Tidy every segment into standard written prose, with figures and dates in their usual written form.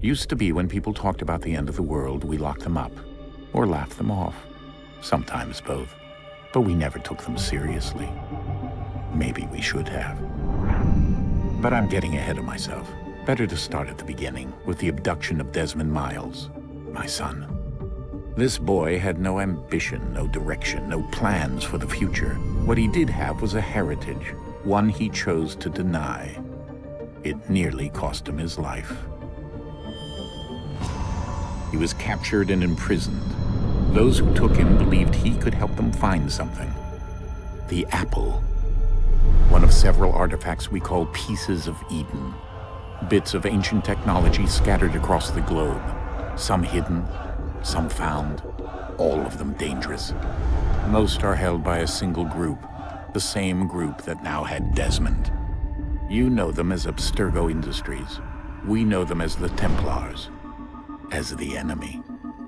Used to be when people talked about the end of the world, we locked them up, or laughed them off. Sometimes both. But we never took them seriously. Maybe we should have. But I'm getting ahead of myself. Better to start at the beginning, with the abduction of Desmond Miles, my son. This boy had no ambition, no direction, no plans for the future. What he did have was a heritage, one he chose to deny. It nearly cost him his life. He was captured and imprisoned. Those who took him believed he could help them find something. The apple. One of several artifacts we call pieces of Eden. Bits of ancient technology scattered across the globe. Some hidden, some found, all of them dangerous. Most are held by a single group, the same group that now had Desmond. You know them as Abstergo Industries. We know them as the Templars. As the enemy.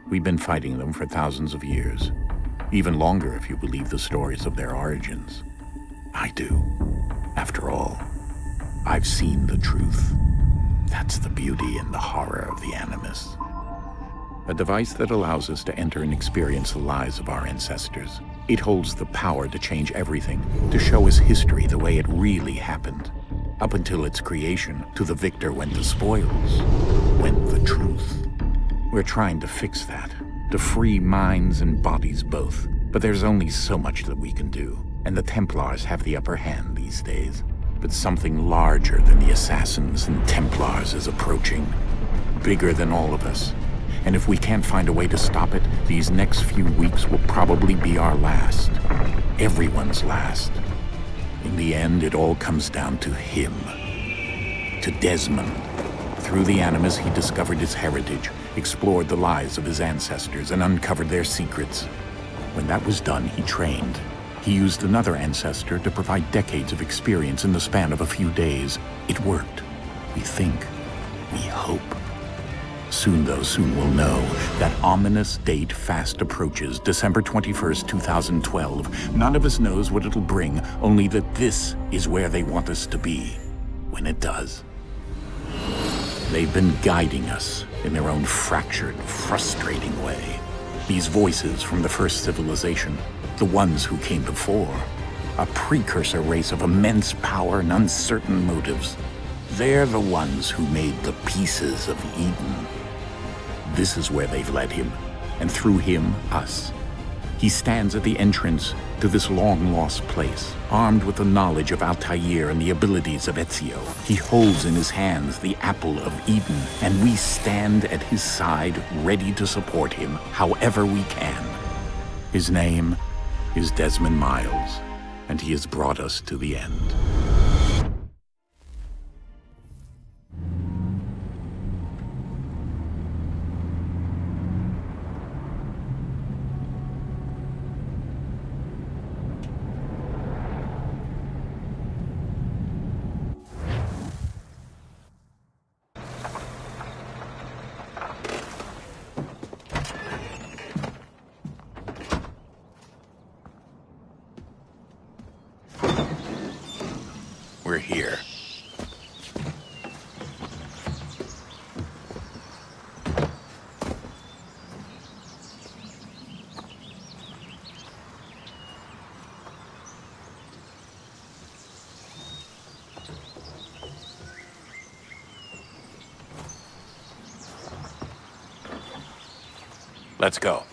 We've been fighting them for thousands of years. Even longer if you believe the stories of their origins. I do. After all, I've seen the truth. That's the beauty and the horror of the Animus. A device that allows us to enter and experience the lives of our ancestors. It holds the power to change everything, to show us history the way it really happened. Up until its creation, to the victor went the spoils, went the truth. We're trying to fix that, to free minds and bodies both. But there's only so much that we can do, and the Templars have the upper hand these days. But something larger than the Assassins and Templars is approaching, bigger than all of us. And if we can't find a way to stop it, these next few weeks will probably be our last. Everyone's last. In the end, it all comes down to him. To Desmond. Through the Animus, he discovered his heritage, explored the lives of his ancestors, and uncovered their secrets. When that was done, he trained. He used another ancestor to provide decades of experience in the span of a few days. It worked. We think. We hope. Soon, though, soon we'll know. That ominous date fast approaches, December 21st, 2012. None of us knows what it'll bring, only that this is where they want us to be, when it does. They've been guiding us in their own fractured, frustrating way. These voices from the first civilization, the ones who came before, a precursor race of immense power and uncertain motives. They're the ones who made the pieces of Eden. This is where they've led him, and through him, us. He stands at the entrance to this long-lost place, armed with the knowledge of Altair and the abilities of Ezio. He holds in his hands the apple of Eden, and we stand at his side, ready to support him however we can. His name is Desmond Miles, and he has brought us to the end. We're here. Let's go.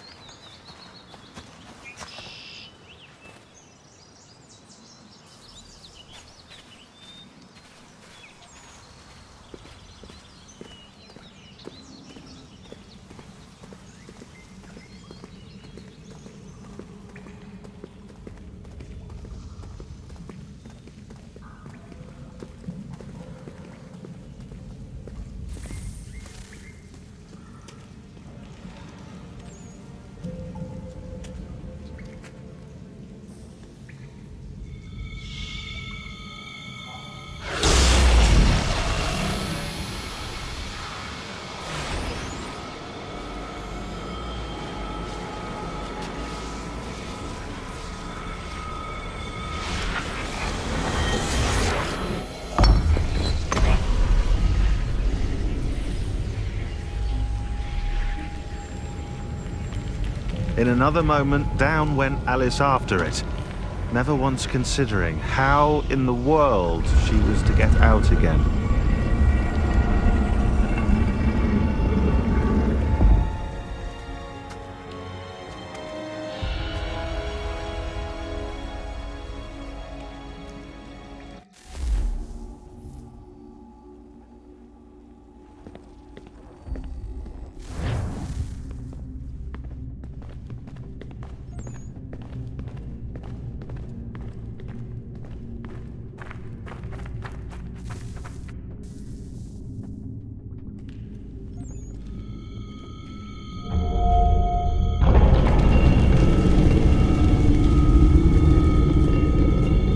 In another moment, down went Alice after it, never once considering how in the world she was to get out again.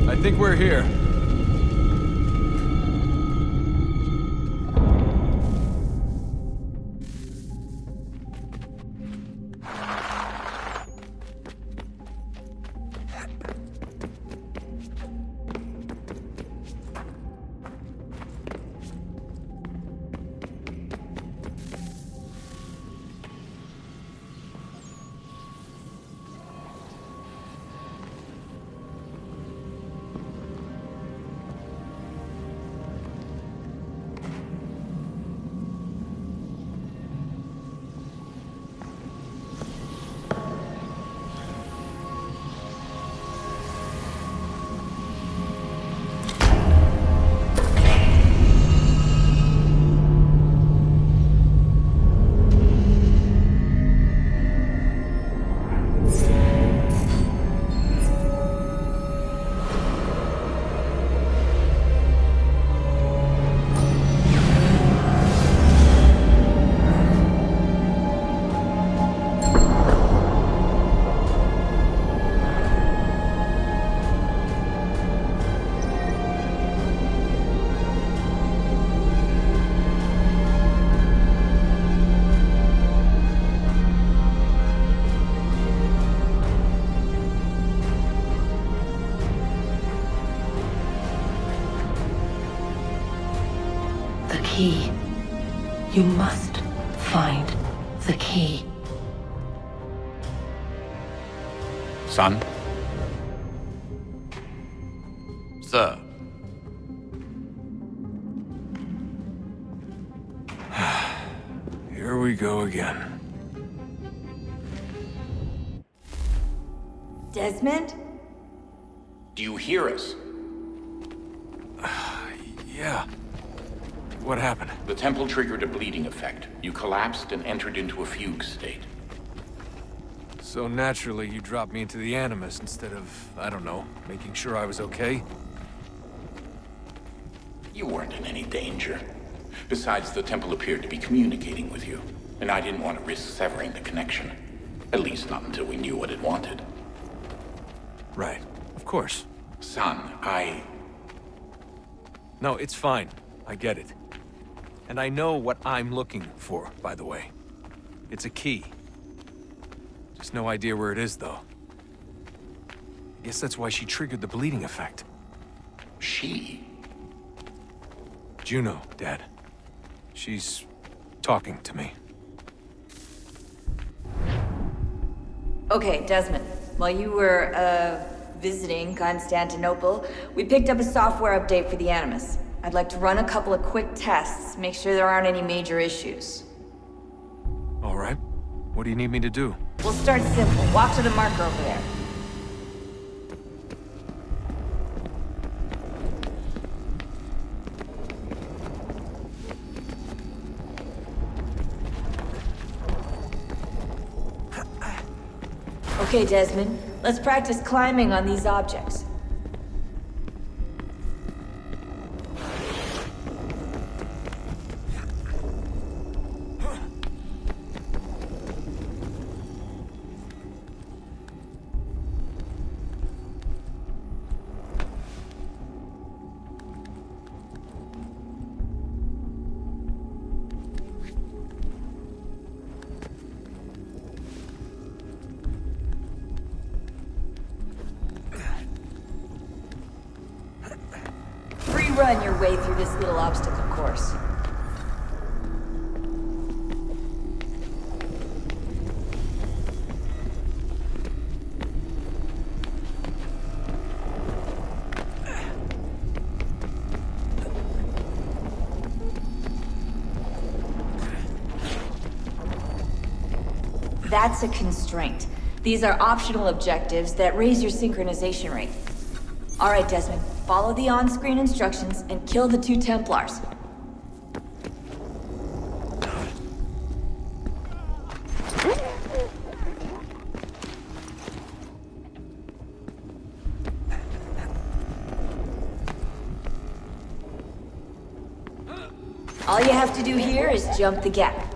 I think we're here. Key. You must find the key. Son? Sir. Here we go again. Desmond? Do you hear us? Yeah. What happened? The temple triggered a bleeding effect. You collapsed and entered into a fugue state. So naturally, you dropped me into the Animus instead of, I don't know, making sure I was okay? You weren't in any danger. Besides, the temple appeared to be communicating with you, and I didn't want to risk severing the connection. At least not until we knew what it wanted. Right. Of course. Son, No, it's fine. I get it. And I know what I'm looking for, by the way. It's a key. Just no idea where it is, though. I guess that's why she triggered the bleeding effect. She? Juno, Dad. She's talking to me. Okay, Desmond. While you were, visiting Constantinople, we picked up a software update for the Animus. I'd like to run a couple of quick tests, make sure there aren't any major issues. All right. What do you need me to do? We'll start simple. Walk to the marker over there. Okay, Desmond. Let's practice climbing on these objects. Run your way through this little obstacle course. That's a constraint. These are optional objectives that raise your synchronization rate. Alright, Desmond. Follow the on-screen instructions and kill the 2 Templars. All you have to do here is jump the gap.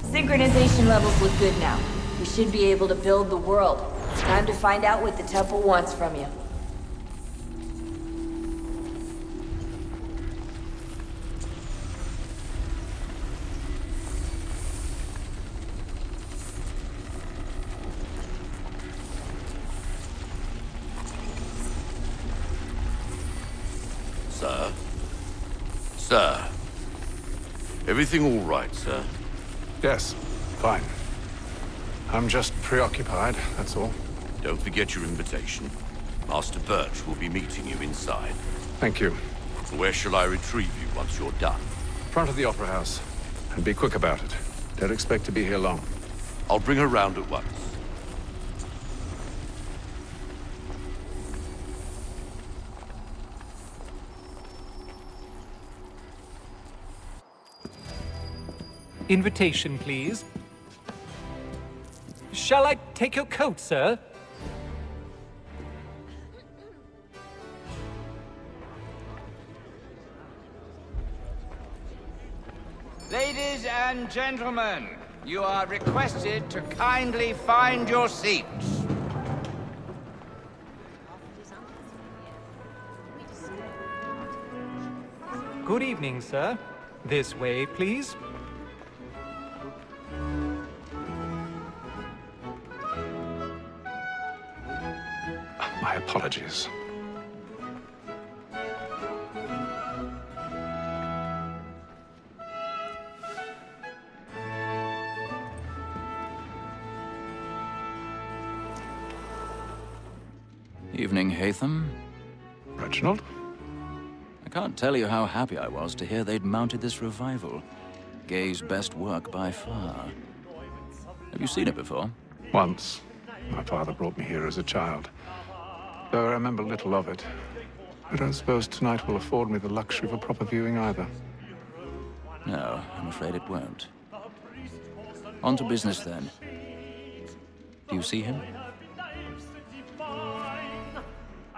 Synchronization levels look good now. We should be able to build the world. Time to find out what the temple wants from you. Sir? Sir? Everything all right, sir? Yes, fine. I'm just preoccupied, that's all. Don't forget your invitation. Master Birch will be meeting you inside. Thank you. Where shall I retrieve you once you're done? Front of the Opera House. And be quick about it. Don't expect to be here long. I'll bring her round at once. Invitation, please. Shall I take your coat, sir? Ladies and gentlemen, you are requested to kindly find your seats. Good evening, sir. This way, please. My apologies. Evening, Haytham. Reginald? I can't tell you how happy I was to hear they'd mounted this revival. Gay's best work by far. Have you seen it before? Once. My father brought me here as a child. Though I remember little of it. I don't suppose tonight will afford me the luxury of a proper viewing either. No, I'm afraid it won't. On to business, then. Do you see him?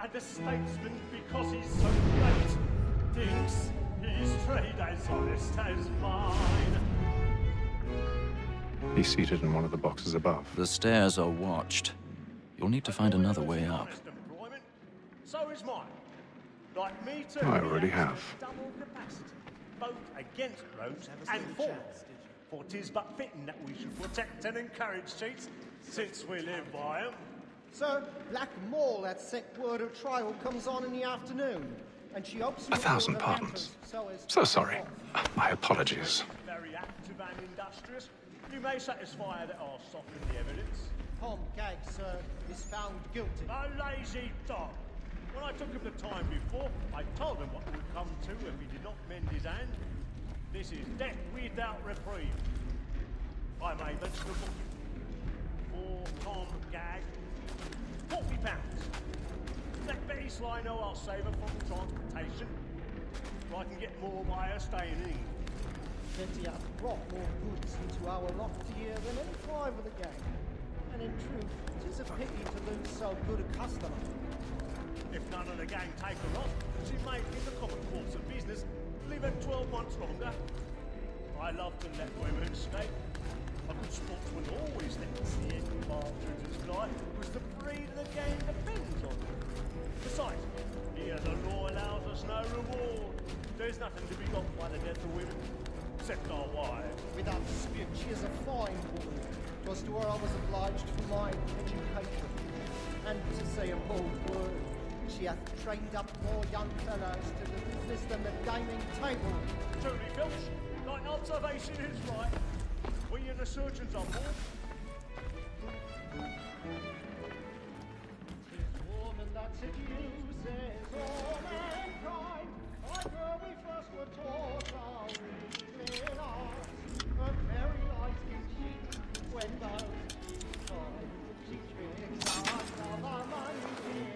And the statesman, because he's so great, thinks his trade as honest as mine. He's seated in one of the boxes above. The stairs are watched. You'll need to find another way up. So is mine. Like me too. I already have. Double capacity, both against roads and for. For 'tis but fitting that we should protect and encourage cheats, since we live by 'em. Sir, Black Mall had sent word of trial comes on in the afternoon, and she hopes... 1,000 pardons. So sorry. My apologies. Very active and industrious. You may satisfy that I'll soften the evidence. Tom Gag, sir, is found guilty. A lazy dog. When I took him the time before, I told him what would come to if he did not mend his hand. This is death without reprieve. I may mention the book. For Tom Gag, £40. Let Betty Sly know I'll save her from transportation, so I can get more by her staying in. Betty hath brought more goods into our loft here than any 5 of the gang. And in truth, 'tis a pity to lose so good a customer. If none of the gang take her off, she may, in the common course of business, leave them 12 months longer. I love to let women escape. A good sportsman always lets the end bastards fly, because the breed of the game depends on them. Besides, here the law allows us no reward. There's nothing to be got by the death of women, except our wives. Without dispute, she is a fine woman. 'Twas to her I was obliged for my education. And to say a bold word, she hath trained up more young fellows to the business than the gaming table. Truly, Filch, like observation is right. We and the surgeons are more. Tis woman that seduces all mankind. Like her we first were taught our reading arts. Her very eyes can cheat when those she tricks us of our money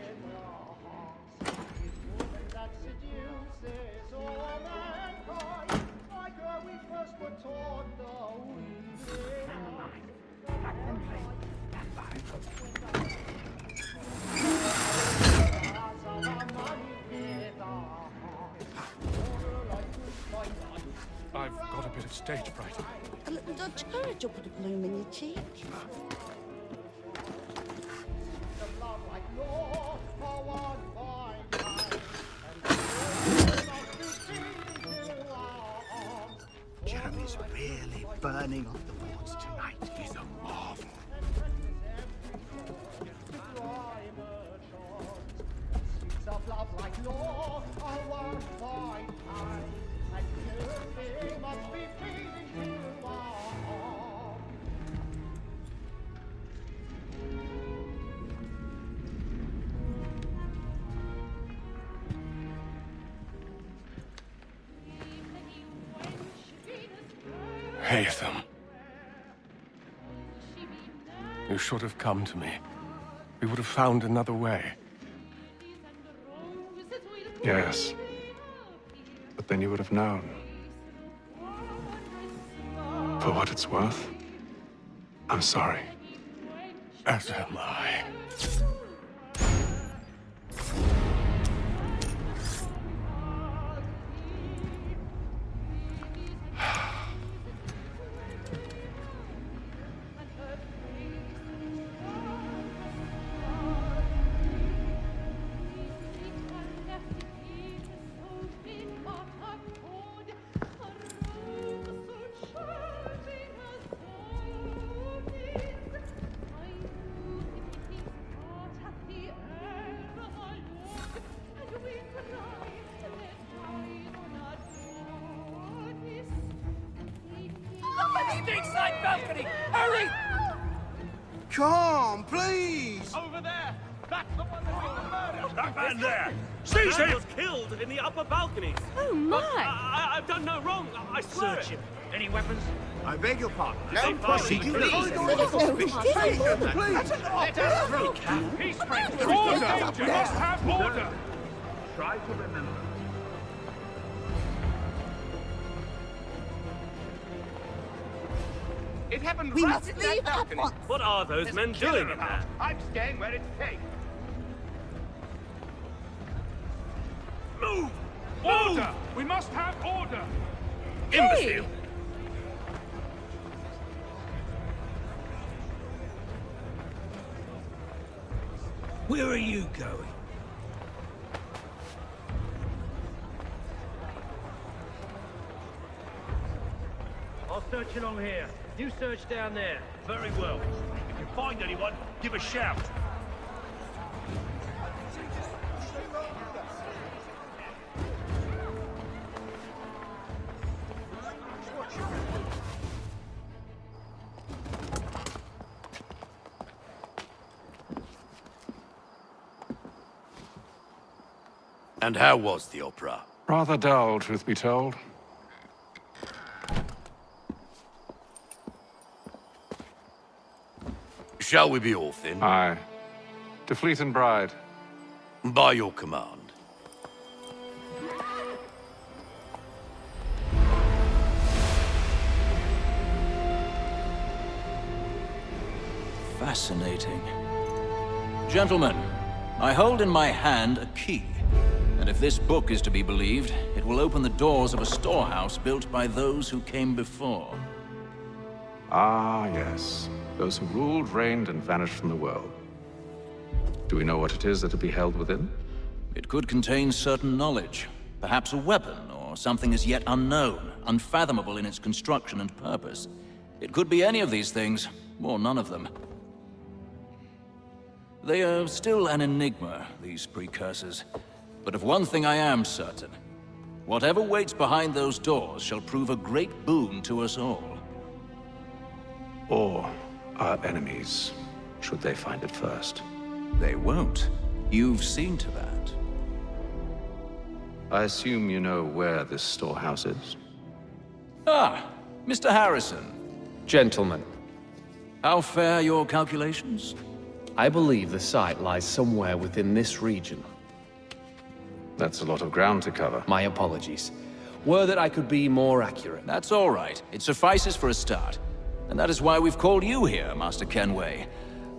in our hearts. Tis woman that seduces all mankind. Like her we first were taught the weaving arts. I've got a bit of stage fright. A little Dutch courage will put a bloom in your cheek. Jeremy's really burning on the wards tonight. He's a marvel. Of love like law, I won't find time. And you must be feeling you are. Haytham. You should have come to me. We would have found another way. Yes. But then you would have known. For what it's worth, I'm sorry. As am I. Side balcony! Hurry! Come, please! Over there! That's the one that made the murder! That man there! Seize him! was killed in the upper balconies. Oh my! I've done no wrong. I swear Search it. him. Any weapons? I beg your pardon. No proceed, please. Let us through. Peace, friends! Order! We must have order! Try to remember. It happened We right must in leave that at balcony. once. What are those There's men a killer doing in about. there? I'm staying where it's safe. Move! Order! We must have order! Imbecile! Where are you going? I'll search along here. You search down there. Very well. If you find anyone, give a shout. And how was the opera? Rather dull, truth be told. Shall we be off then? Aye. To Fleet and Bride. By your command. Fascinating. Gentlemen, I hold in my hand a key. And if this book is to be believed, it will open the doors of a storehouse built by those who came before. Ah, yes. Those who ruled, reigned, and vanished from the world. Do we know what it is that will be held within? It could contain certain knowledge. Perhaps a weapon, or something as yet unknown, unfathomable in its construction and purpose. It could be any of these things, or none of them. They are still an enigma, these precursors. But of one thing I am certain. Whatever waits behind those doors shall prove a great boon to us all. Or our enemies, should they find it first. They won't. You've seen to that. I assume you know where this storehouse is? Ah, Mr. Harrison. Gentlemen, How fare your calculations? I believe the site lies somewhere within this region. That's a lot of ground to cover. My apologies. Were that I could be more accurate. That's all right. It suffices for a start. And that is why we've called you here, Master Kenway.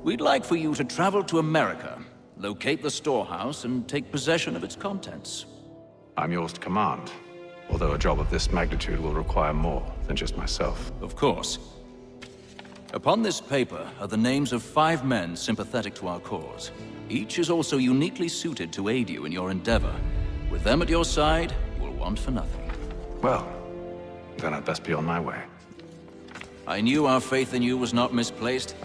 We'd like for you to travel to America, locate the storehouse, and take possession of its contents. I'm yours to command, although a job of this magnitude will require more than just myself. Of course. Upon this paper are the names of 5 men sympathetic to our cause. Each is also uniquely suited to aid you in your endeavor. With them at your side, you will want for nothing. Well, then I'd best be on my way. I knew our faith in you was not misplaced.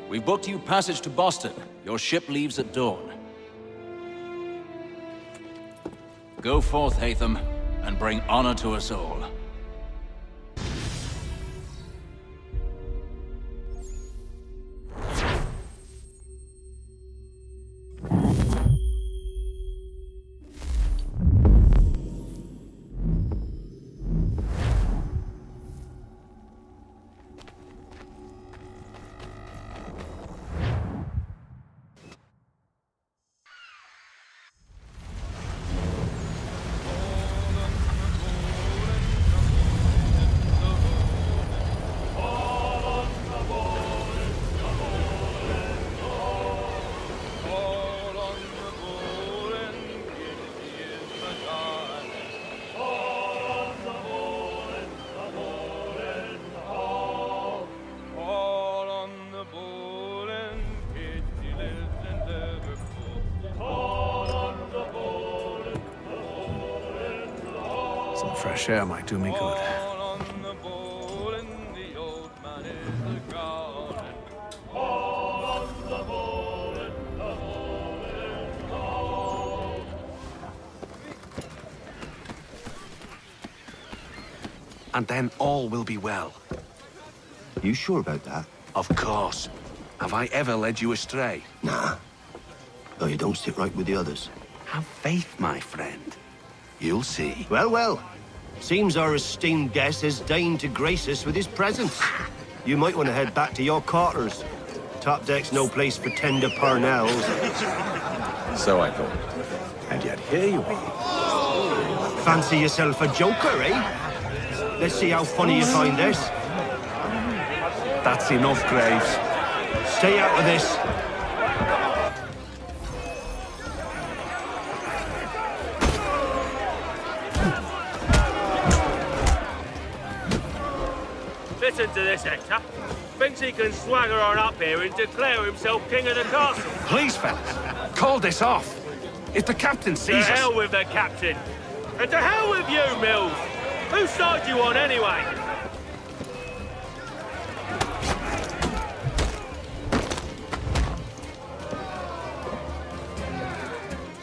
We've booked you passage to Boston. Your ship leaves at dawn. Go forth, Hatham, and bring honor to us all. Some fresh air might do me good. And then all will be well. You sure about that? Of course. Have I ever led you astray? Nah. Though you don't sit right with the others. Have faith, my friend. You'll see. Well, well. Seems our esteemed guest has deigned to grace us with his presence. You might want to head back to your quarters. Top deck's no place for tender parnells. So I thought. And yet here you are. Fancy yourself a joker, eh? Let's see how funny you find this. That's enough, Graves. Stay out of this. Listen to this, Hector. Thinks he can swagger on up here and declare himself king of the castle. Please, fellas, call this off. If the captain sees us... To hell with the captain. And to hell with you, Mills. Whose side you on, anyway?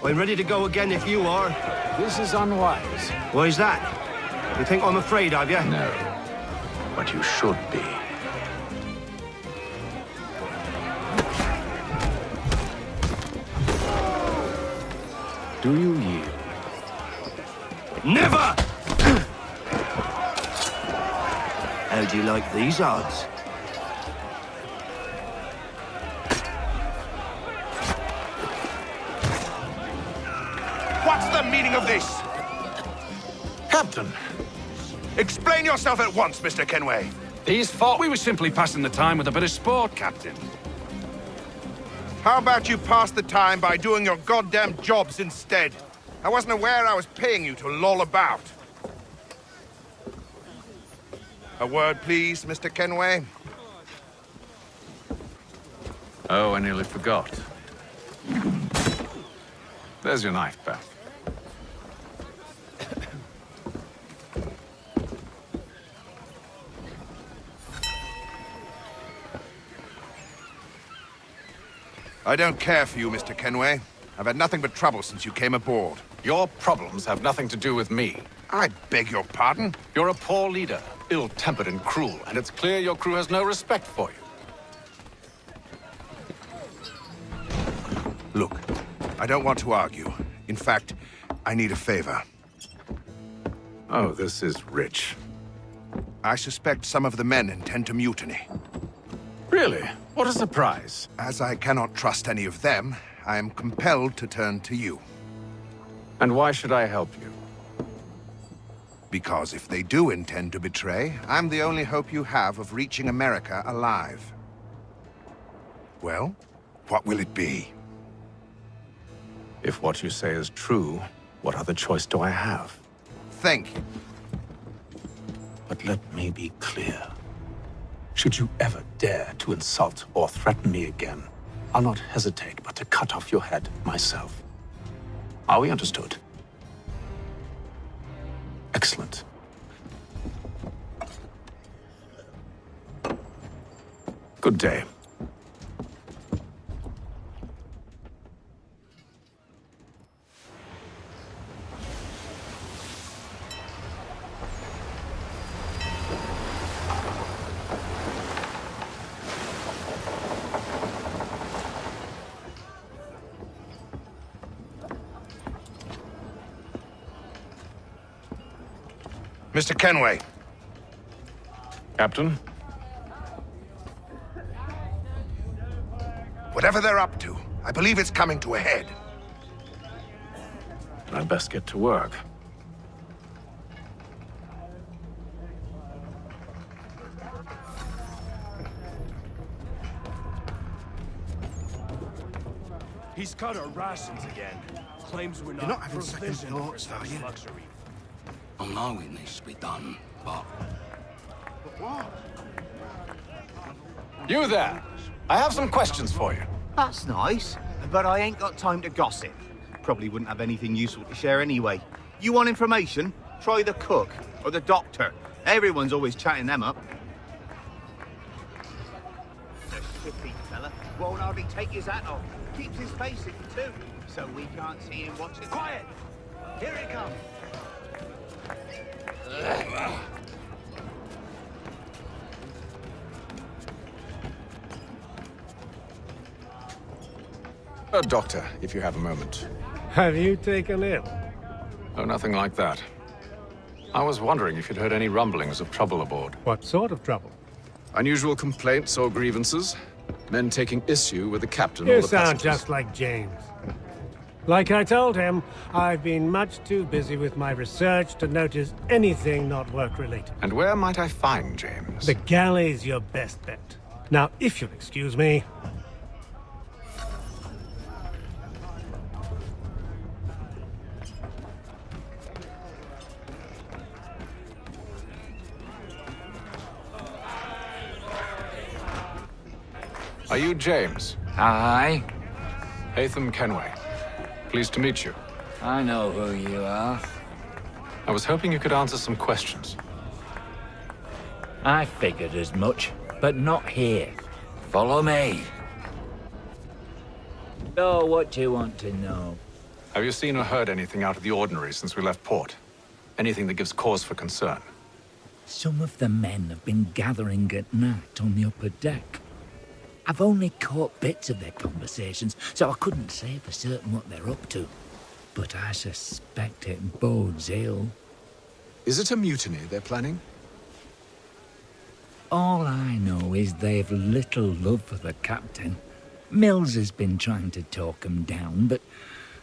I'm ready to go again if you are. This is unwise. Why's that? You think I'm afraid of you? No. But you should be. Do you yield? Never! How do you like these odds? What's the meaning of this? Captain, explain yourself at once, Mr. Kenway. These thought we were simply passing the time with a bit of sport, Captain. How about you pass the time by doing your goddamn jobs instead? I wasn't aware I was paying you to loll about. A word, please, Mr. Kenway. Oh, I nearly forgot. There's your knife, Beth. I don't care for you, Mr. Kenway. I've had nothing but trouble since you came aboard. Your problems have nothing to do with me. I beg your pardon? You're a poor leader, ill-tempered and cruel, and it's clear your crew has no respect for you. Look, I don't want to argue. In fact, I need a favor. Oh, this is rich. I suspect some of the men intend to mutiny. Really? What a surprise. As I cannot trust any of them, I am compelled to turn to you. And why should I help you? Because if they do intend to betray, I'm the only hope you have of reaching America alive. Well, what will it be? If what you say is true, what other choice do I have? Thank you. But let me be clear. Should you ever dare to insult or threaten me again, I'll not hesitate but to cut off your head myself. Are we understood? Excellent. Good day. Mr. Kenway. Captain? Whatever they're up to, I believe it's coming to a head. I'd best get to work. He's cut our rations again. Claims we're You're not having second provisioned for thoughts, are such you? luxury. I know it needs to be done, but... But what? You there! I have some questions for you. That's nice, but I ain't got time to gossip. Probably wouldn't have anything useful to share anyway. You want information? Try the cook or the doctor. Everyone's always chatting them up. The shippy fella won't hardly take his hat off. Keeps his face in too, so we can't see him watching. Quiet! Here he comes. Doctor, if you have a moment. Have you taken ill? Oh, nothing like that. I was wondering if you'd heard any rumblings of trouble aboard. What sort of trouble? Unusual complaints or grievances? Men taking issue with the captain or You the sound passengers? just like James. Like I told him, I've been much too busy with my research to notice anything not work-related. And where might I find James? The galley's your best bet. Now, if you'll excuse me... Are you James? Aye. Hatham Kenway. Pleased to meet you. I know who you are. I was hoping you could answer some questions. I figured as much, but not here. Follow me. So, what do you want to know? Have you seen or heard anything out of the ordinary since we left port? Anything that gives cause for concern? Some of the men have been gathering at night on the upper deck. I've only caught bits of their conversations, so I couldn't say for certain what they're up to. But I suspect it bodes ill. Is it a mutiny they're planning? All I know is they've little love for the captain. Mills has been trying to talk him down, but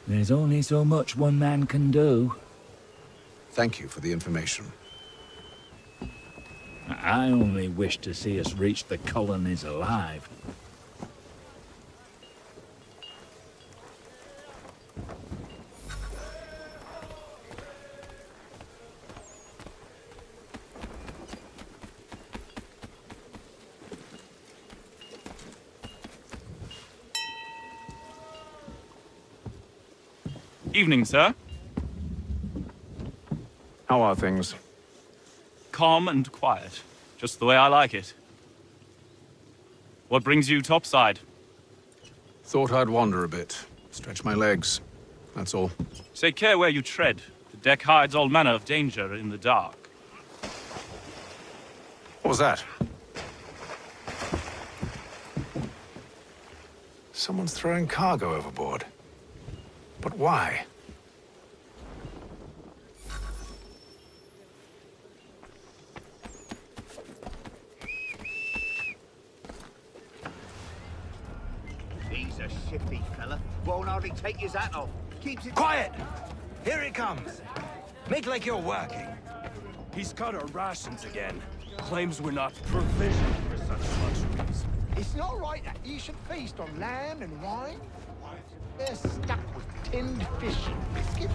there's only so much one man can do. Thank you for the information. I only wish to see us reach the colonies alive. Evening, sir. How are things? Calm and quiet. Just the way I like it. What brings you topside? Thought I'd wander a bit. Stretch my legs. That's all. Take care where you tread. The deck hides all manner of danger in the dark. What was that? Someone's throwing cargo overboard. But why? He's a shifty fella. Won't hardly take his hat off. Keeps it... Quiet! Here he comes. Make like you're working. He's cut our rations again. Claims we're not provisioned for such luxuries. It's not right that you should feast on lamb and wine. They're stuck with tinned fish and biscuits.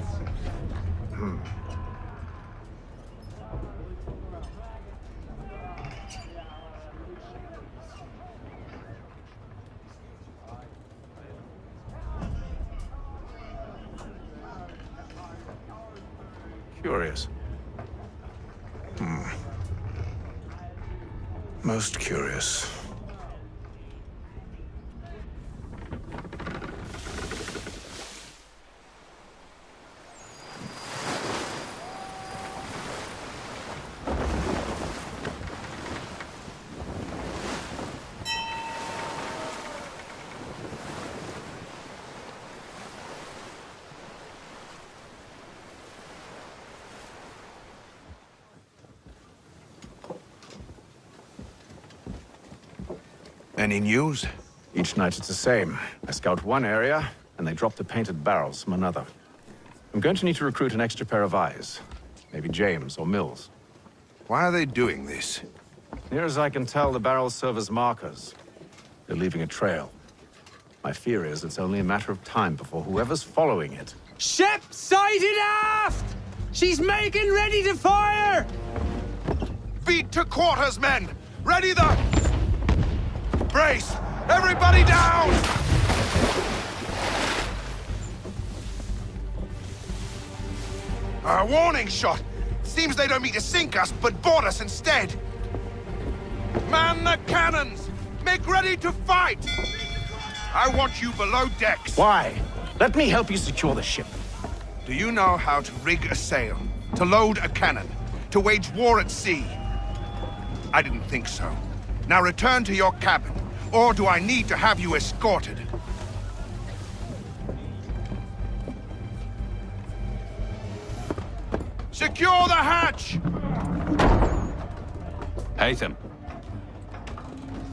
Curious. Most curious. Any news? Each night it's the same. I scout one area, and they drop the painted barrels from another. I'm going to need to recruit an extra pair of eyes. Maybe James or Mills. Why are they doing this? Near as I can tell, the barrels serve as markers. They're leaving a trail. My fear is it's only a matter of time before whoever's following it... Ship sighted aft! She's making ready to fire! Feet to quarters, men! Ready the... Brace! Everybody down! A warning shot! Seems they don't mean to sink us, but board us instead! Man the cannons! Make ready to fight! I want you below decks! Why? Let me help you secure the ship. Do you know how to rig a sail? To load a cannon? To wage war at sea? I didn't think so. Now return to your cabin, or do I need to have you escorted? Secure the hatch! Haytham.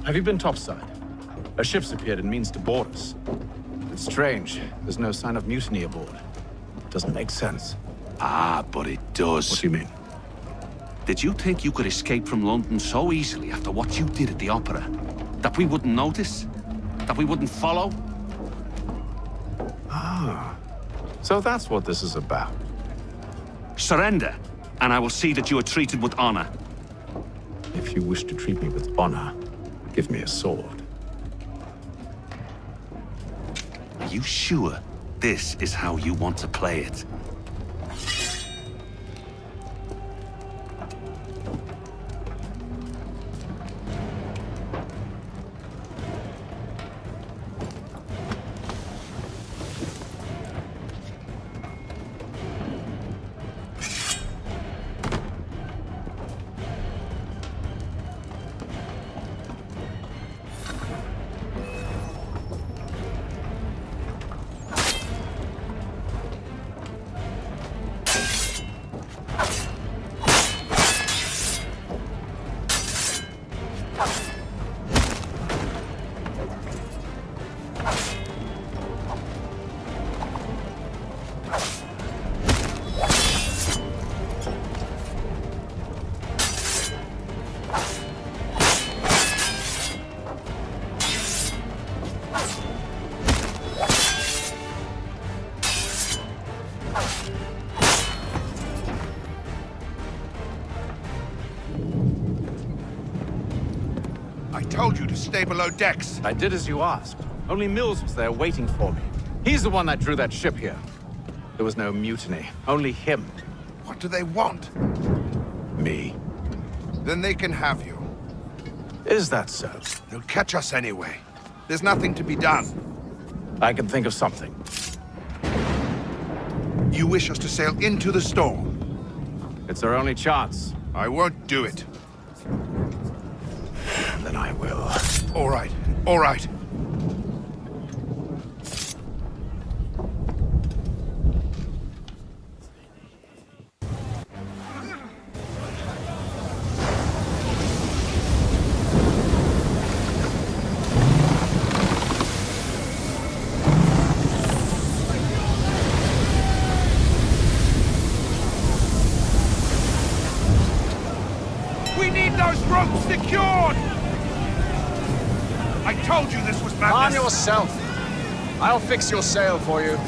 Have you been topside? A ship's appeared and means to board us. It's strange. There's no sign of mutiny aboard. Doesn't make sense. Ah, but it does. What do you mean? Did you think you could escape from London so easily after what you did at the opera? That we wouldn't notice? That we wouldn't follow? Ah. So that's what this is about. Surrender, and I will see that you are treated with honor. If you wish to treat me with honor, give me a sword. Are you sure this is how you want to play it? I told you to stay below decks. I did as you asked. Only Mills was there waiting for me. He's the one that drew that ship here. There was no mutiny. Only him. What do they want? Me. Then they can have you. Is that so? They'll catch us anyway. There's nothing to be done. I can think of something. You wish us to sail into the storm? It's our only chance. I won't do it. Then I will. All right. All right. We need those ropes secured! I told you this was madness! Calm yourself. I'll fix your sail for you.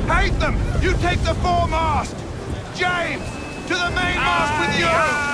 Take them! You take the foremast! James! To the mainmast with you!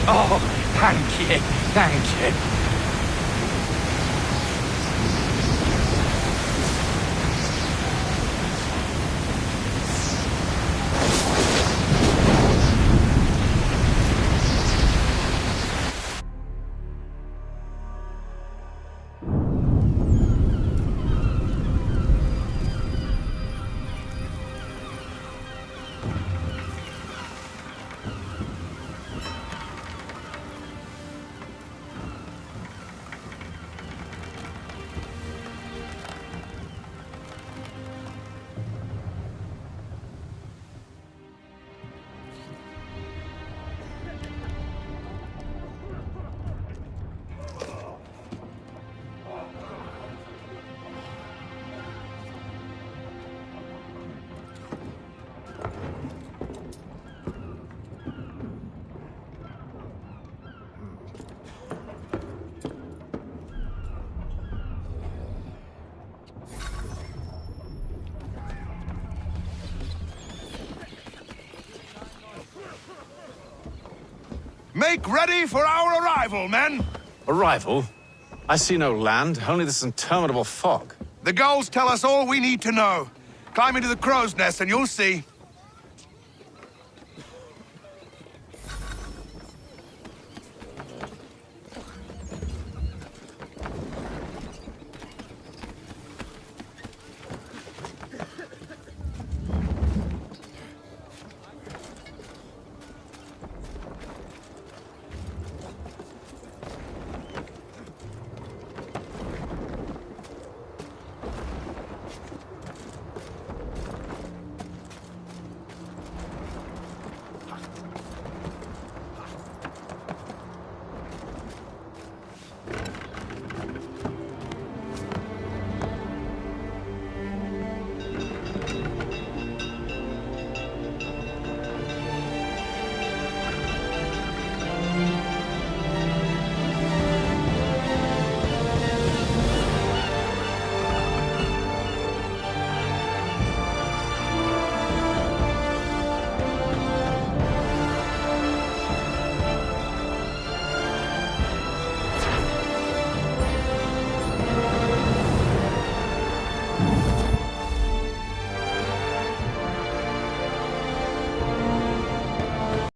Oh, thank you, thank you. Make ready for our arrival, men! Arrival? I see no land, only this interminable fog. The goals tell us all we need to know. Climb into the crow's nest and you'll see.